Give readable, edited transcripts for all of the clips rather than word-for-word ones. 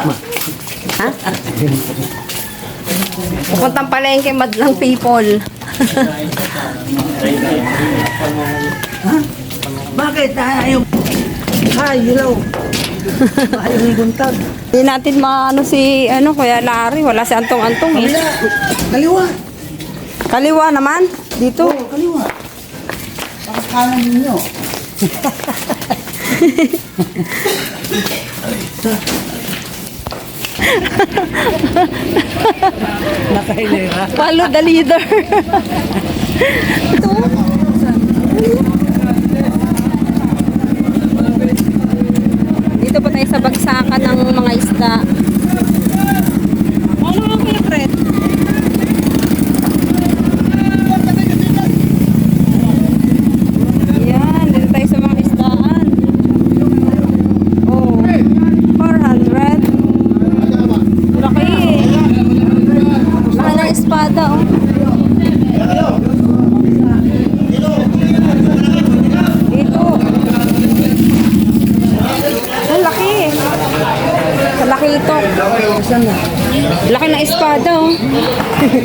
Ha? Pupuntang palengke madlang people. Ha? Bakit? Ayaw. Ay, ilaw. Ayaw ng buntag. Hindi natin maano si, Kuya Larry. Wala si Antong-Antong eh. Kaliwa. Kaliwa naman? Dito? Oo, kaliwa. Pakakanan ninyo. Nakailera. Follow the leader. Dito pa tayo sa bagsakan ng mga isda. Ano nga kaya, Fred? Yan, dito tayo sa mga isdaan. Oh, 400. Laki. Mahal ang espada, oh. Dito. Ang laki. Laki ito. Laki ng espada, oh.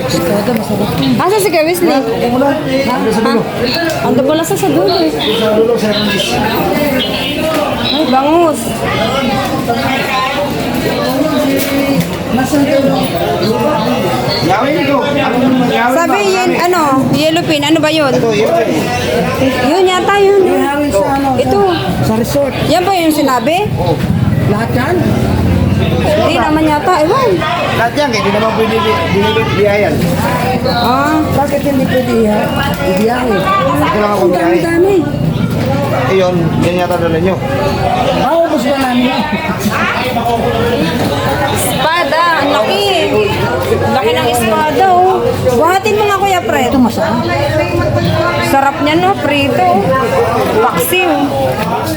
Espada, masarap. Asa si Kuya Wesley? Ha? Ando pala sa dulo, eh. Ay, bangus. Sabi yun, yellowfin, ano ba yun? Yun yata yun. Ihawin sa ano? Ito. Sa resort. Yan ba yung sinabi? Lahat yan? Hindi naman yata, ewan. Lahat yan, hindi naman pwede biyayan. Ah, Bakit hindi pwede ibiyahe? Ako lang ako ang biyahe. dami-dami. Iyon, yan yata dala nyo. Maubos ba namin yan? Espada, ang laki. Laki ng espada, oh. Buhatin mo nga, Kuya Fred. Ito masarap. Sarap niya, no? Prito. Paksiw.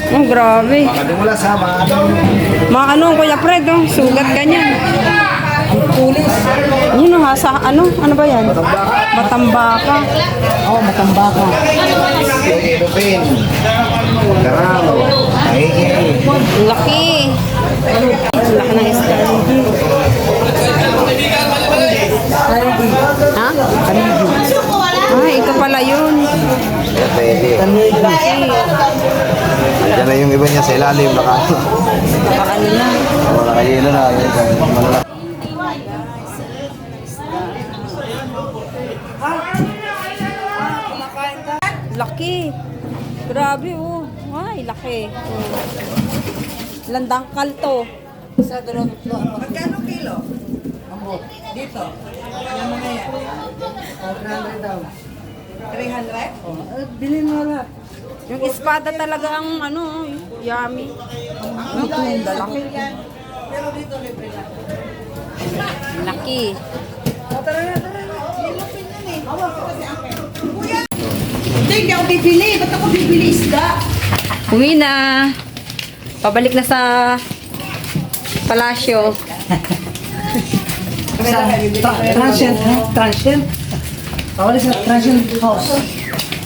Oh, grabe. Hindi mo lang sama. Mga Kuya Fred, oh. Sugat ganyan. Tulis. Yun, oh, ano ba yan? Matambaka. Oo, matambaka. Ilupin. Karam. Mahigi. Laki. Laki ng isda. Ha? Ay, ito pala yun. Yan, pwede. Andiyan na yung iba niya sa ilalim. Ano na? Nakayelo na. Malala. Laki. Grabe, oh. Ay, laki. Landang kalto. Sa dalawang magkano kilo? Ambot. Dito. Yung mga yan. 400 daw. 300? Oh, bilhin mo lahat. Yung espada talaga ang yummy. Ito, laki. Pero dito libre na. Laki. Tara na. Nilupin yan eh. Hawak ko kasi ang pera. Kuya! Hindi ako bibili. Ba't ako bibili isda? Uwi na. Pabalik na sa palasyo. Transient, ha? Transient? Pawali sa transient house.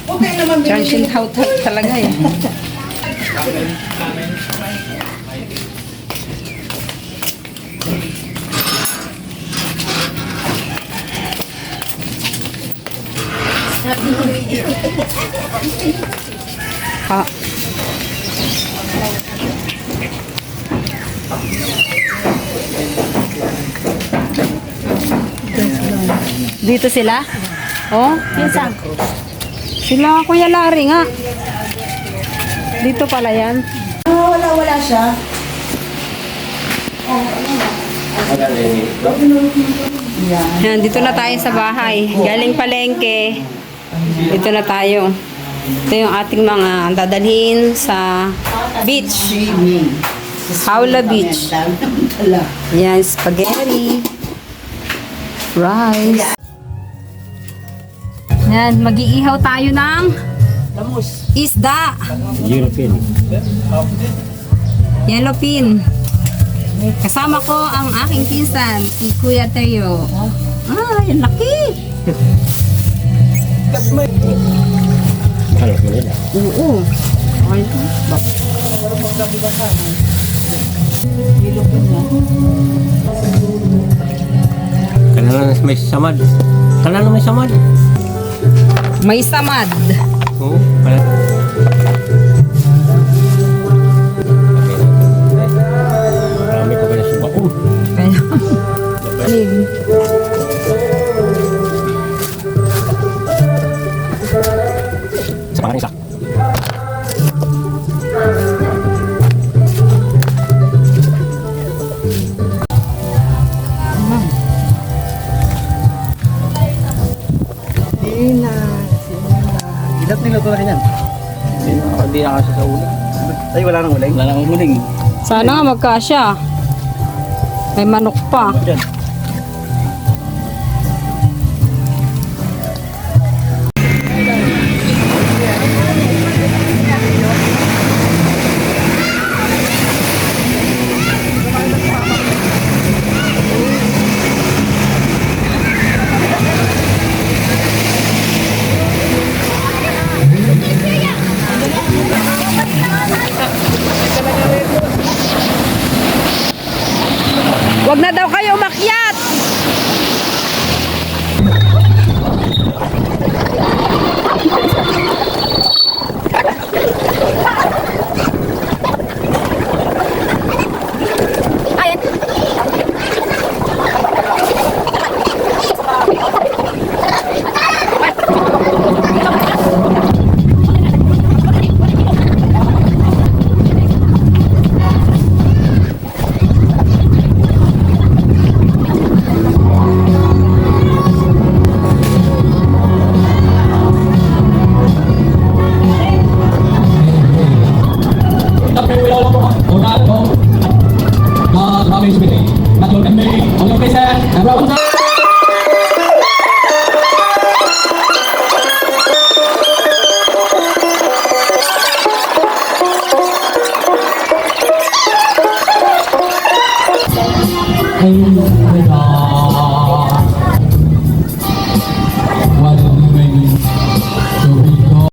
Okay naman bibili. Transient house talaga eh. Ha. Dito sila? Oh, pinsan. Sila Kuya Larry nga. Dito pala yan. Wala siya. Yan, dito na tayo sa bahay. Galing palengke. Dito na tayo. Ito yung ating mga dadalhin sa beach. Howla Beach. Yan, spaghetti. Rice. Yan, mag-iihaw tayo ng Lamus. isda. Yellowfin. Yellowfin. Kasama ko ang aking pinsan, si Kuya Teo. Ay, ang laki. Oo. Okay. Ilok mo niya. may samad. Kana may samad. May samad. Oo. Pala. Marami pa pala sa baon. Kaya. Sa parang isa. Ilat niluto na rin yan. Hindi na kasi sa ulo. Ay, wala nang uling. Wala nang huling. Sana nga magkasya. May manok pa. Diyan. Wag na daw kayo umakyat. Maraming sumiti. Natuloy kami. Ang lokasyon. Ang